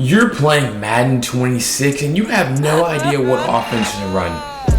You're playing Madden 26 and you have no idea what offense to run.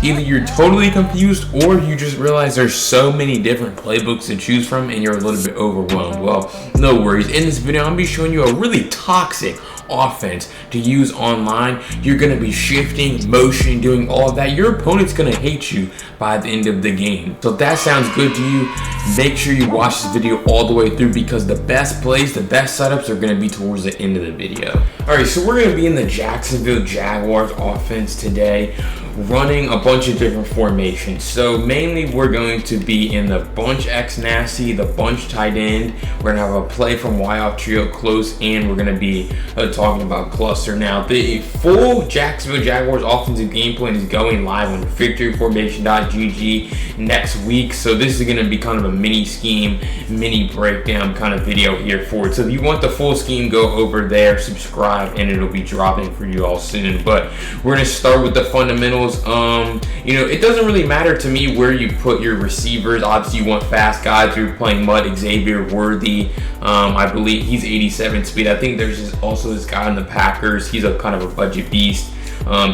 Either you're totally confused or you just realize there's so many different playbooks to choose from and you're a little bit overwhelmed. Well, no worries. In this video, I'm going to be showing you a really toxic offense to use online. You're going to be shifting, motion, doing all of that. Your opponent's going to hate you by the end of the game. So if that sounds good to you, make sure you watch this video all the way through because the best plays, the best setups are going to be towards the end of the video. Alright, so we're going to be in the Jacksonville Jaguars offense today, running a bunch of different formations. So mainly we're going to be in the bunch X nasty, the bunch tight end. We're going to have a play from Y off trio close, and we're going to be talking about cluster. Now, the full Jacksonville Jaguars offensive game plan is going live on victoryformation.gg next week. So this is going to be kind of a mini scheme, mini breakdown kind of video here for it. So if you want the full scheme, go over there, subscribe, and it'll be dropping for you all soon. But we're going to start with the fundamentals. It doesn't really matter to me where you put your receivers. Obviously, you want fast guys. You're playing Mud, Xavier Worthy. I believe he's 87 speed. I think there's also this guy in the Packers. He's a kind of a budget beast.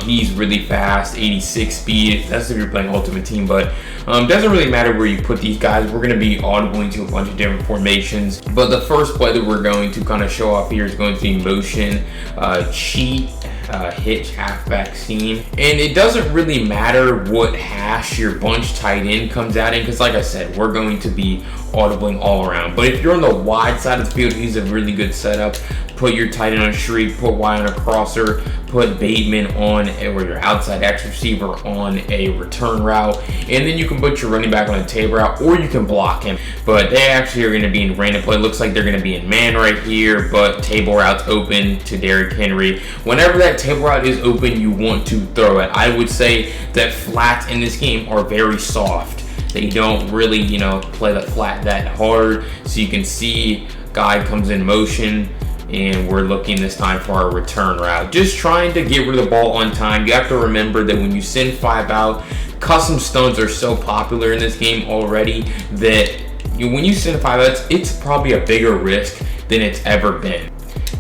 He's really fast, 86 speed. That's if you're playing Ultimate Team, but doesn't really matter where you put these guys. We're going to be audibling to a bunch of different formations. But the first play that we're going to kind of show off here is going to be motion, cheat, hitch, halfback seam. And it doesn't really matter what hash your bunch tight end comes out in, because like I said, we're going to be audibling all around. But if you're on the wide side of the field, he's a really good setup. Put your tight end on a shriek, put Y on a crosser, put Bateman on or your outside X receiver on a return route, and then you can put your running back on a table route, or you can block him. But they actually are going to be in random play. Looks like they're going to be in man right here, but table route's open to Derrick Henry. Whenever that table route is open, you want to throw it. I would say that flats in this game are very soft. They don't really, play the flat that hard. So you can see guy comes in motion, and we're looking this time for our return route. Just trying to get rid of the ball on time. You have to remember that when you send 5 out, custom stuns are so popular in this game already that when you send 5 out, it's probably a bigger risk than it's ever been.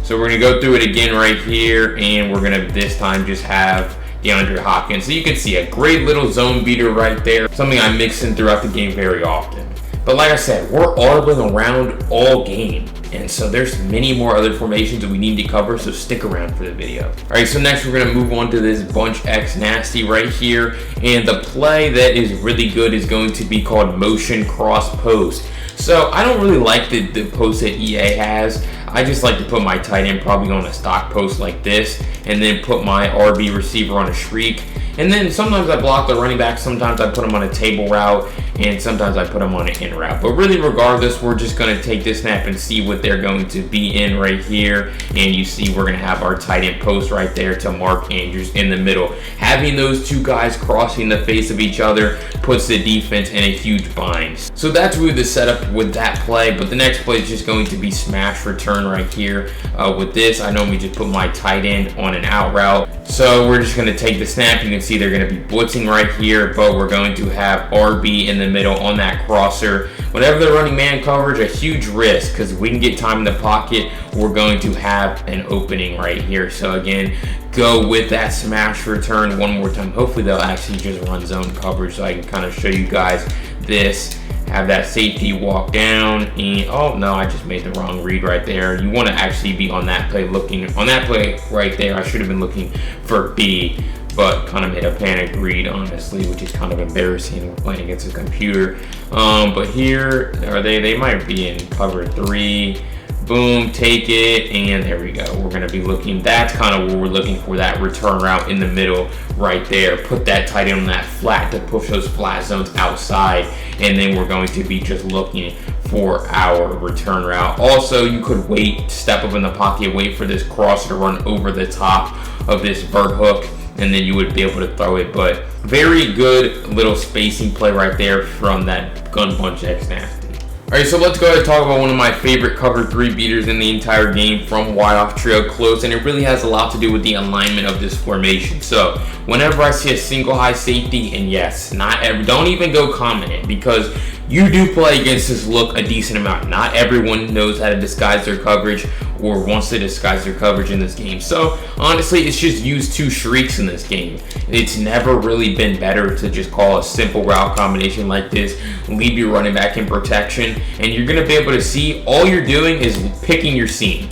So we're going to go through it again right here, and we're going to this time just have DeAndre Hopkins. So you can see a great little zone beater right there, something I mix in throughout the game very often. But like I said, we're audibling around all game. And so there's many more other formations that we need to cover, so stick around for the video. All right, so next we're going to move on to this bunch X nasty right here. And the play that is really good is going to be called motion cross post. So I don't really like the post that EA has. I just like to put my tight end probably on a stock post like this, and then put my RB receiver on a shriek. And then sometimes I block the running back, sometimes I put them on a table route, and sometimes I put them on an in route. But really, regardless, we're just going to take this snap and see what they're going to be in right here. And you see we're going to have our tight end post right there to Mark Andrews in the middle. Having those two guys crossing the face of each other puts the defense in a huge bind. So that's really the setup with that play. But the next play is just going to be smash return right here. With this, I normally just put my tight end on an out route. So we're just going to take the snap. You can see they're going to be blitzing right here, but we're going to have RB in the middle on that crosser. Whenever they're running man coverage, a huge risk, because if we can get time in the pocket, we're going to have an opening right here. So again, go with that smash return one more time. Hopefully they'll actually just run zone coverage so I can kind of show you guys this. Have that safety walk down, and oh no, I just made the wrong read right there. You want to actually be on that play, looking on that play right there. I should have been looking for B, but kind of made a panic read, honestly, which is kind of embarrassing playing against a computer. But here, they might be in cover 3. Boom, take it, and there we go. We're going to be looking, that's kind of what we're looking for, that return route in the middle right there. Put that tight end on that flat to push those flat zones outside, and then we're going to be just looking for our return route. Also, you could wait, step up in the pocket, wait for this crosser to run over the top of this vert hook, and then you would be able to throw it. But very good little spacing play right there from that gun bunch X nasty. Alright, so let's go ahead and talk about one of my favorite cover 3 beaters in the entire game from Y off trio close, and it really has a lot to do with the alignment of this formation. So whenever I see a single high safety, and yes, don't even go comment it, because you do play against this look a decent amount. Not everyone knows how to disguise their coverage. or wants to disguise their coverage in this game. So honestly, it's just used 2 shrieks in this game. It's never really been better to just call a simple route combination like this, leave your running back in protection, and you're going to be able to see all you're doing is picking your seam.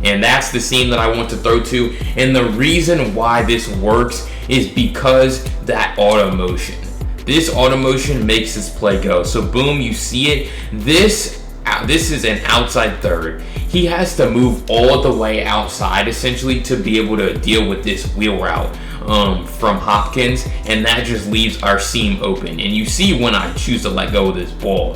And that's the seam that I want to throw to. And the reason why this works is because that auto motion. This auto motion makes this play go. So boom, you see it. This is an outside third. He has to move all the way outside essentially to be able to deal with this wheel route from Hopkins, and that just leaves our seam open. And you see when I choose to let go of this ball,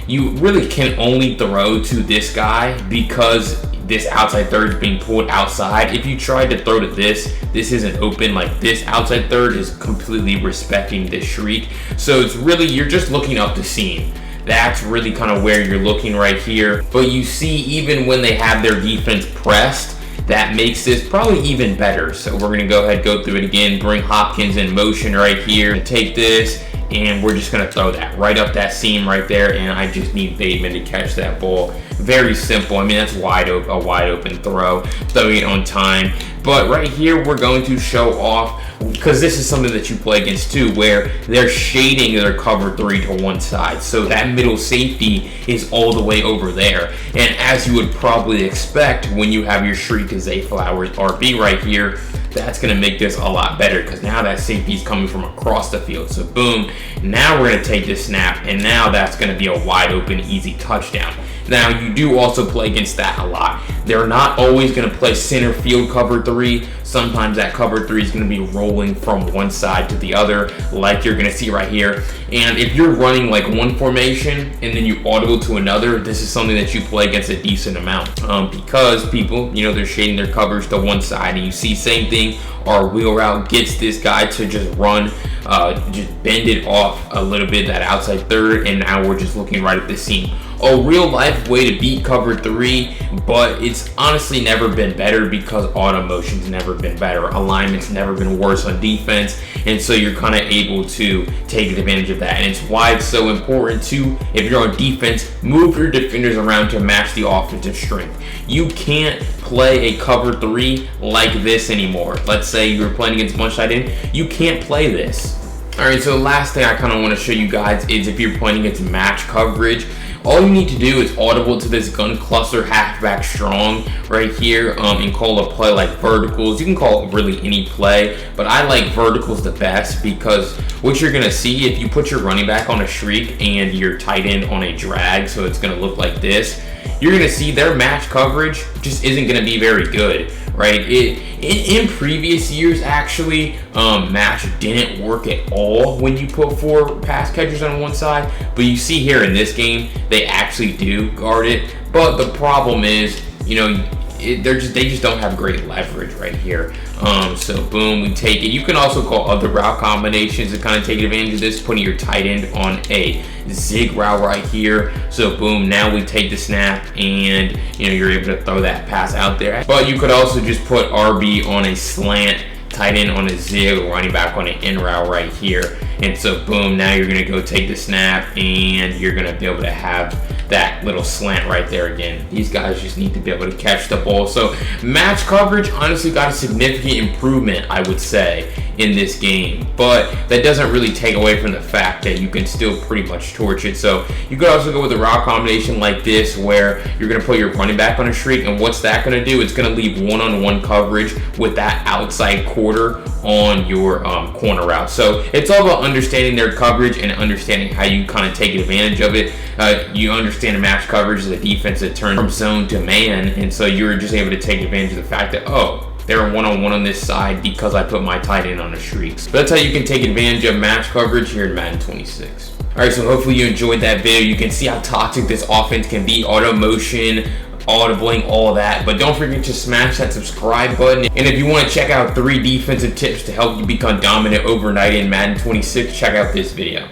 you really can only throw to this guy because this outside third is being pulled outside. If you tried to throw to this isn't open. Like, this outside third is completely respecting this shriek. So it's really, you're just looking up the seam. That's really kind of where you're looking right here. But you see, even when they have their defense pressed, that makes this probably even better. So we're gonna go ahead, go through it again, bring Hopkins in motion right here, and take this, and we're just gonna throw that right up that seam right there, and I just need Bateman to catch that ball. Very simple. I mean, that's a wide open throw, throwing it on time. But right here, we're going to show off, because this is something that you play against too, where they're shading their cover 3 to one side. So that middle safety is all the way over there. And as you would probably expect when you have your Shriek as Zay Flowers RB right here, that's going to make this a lot better, because now that safety is coming from across the field. So boom, now we're going to take this snap, and now that's going to be a wide open, easy touchdown. Now, you do also play against that a lot. They're not always going to play center field cover 3. Sometimes that cover 3 is going to be rolling from one side to the other, like you're going to see right here. And if you're running like one formation and then you audible to another, this is something that you play against a decent amount, because people, they're shading their covers to one side. And you see, same thing, our wheel route gets this guy to just run, just bend it off a little bit, that outside third, and now we're just looking right at the seam. A real life way to beat cover 3, but it's honestly never been better because auto motion's never been better. Alignment's never been worse on defense, and so you're kind of able to take advantage of that. And it's why it's so important to, if you're on defense, move your defenders around to match the offensive strength. You can't play a cover 3 like this anymore. Let's say you're playing against bunch tight end, you can't play this. All right, so the last thing I kind of want to show you guys is if you're playing against match coverage, all you need to do is audible to this gun cluster halfback strong right here, and call a play like verticals. You can call it really any play, but I like verticals the best, because what you're going to see if you put your running back on a shriek and your tight end on a drag, so it's going to look like this, you're going to see their match coverage just isn't going to be very good, right? In previous years, actually, match didn't work at all when you put 4 pass catchers on one side, but you see here in this game, they actually do guard it. But the problem is, they just don't have great leverage right here. So boom, we take it. You can also call other route combinations to kind of take advantage of this, putting your tight end on a zig route right here. So boom, now we take the snap, and you're able to throw that pass out there. But you could also just put RB on a slant, tight end on a zig, running back on an in route right here. And so boom, now you're gonna go take the snap, and you're gonna be able to have that little slant right there again. These guys just need to be able to catch the ball. So match coverage honestly got a significant improvement, I would say, in this game, but that doesn't really take away from the fact that you can still pretty much torch it. So you could also go with a route combination like this, where you're going to put your running back on a shriek, and what's that going to do? It's going to leave one-on-one coverage with that outside quarter on your corner route. So it's all about understanding their coverage and understanding how you kind of take advantage of it. You understand the match coverage is a defense that turns from zone to man, and so you're just able to take advantage of the fact that, they're one-on-one on this side because I put my tight end on a shriek. So that's how you can take advantage of match coverage here in Madden 26. All right, so hopefully you enjoyed that video. You can see how toxic this offense can be, auto motion, audibling, all of that. But don't forget to smash that subscribe button. And if you want to check out 3 defensive tips to help you become dominant overnight in Madden 26, check out this video.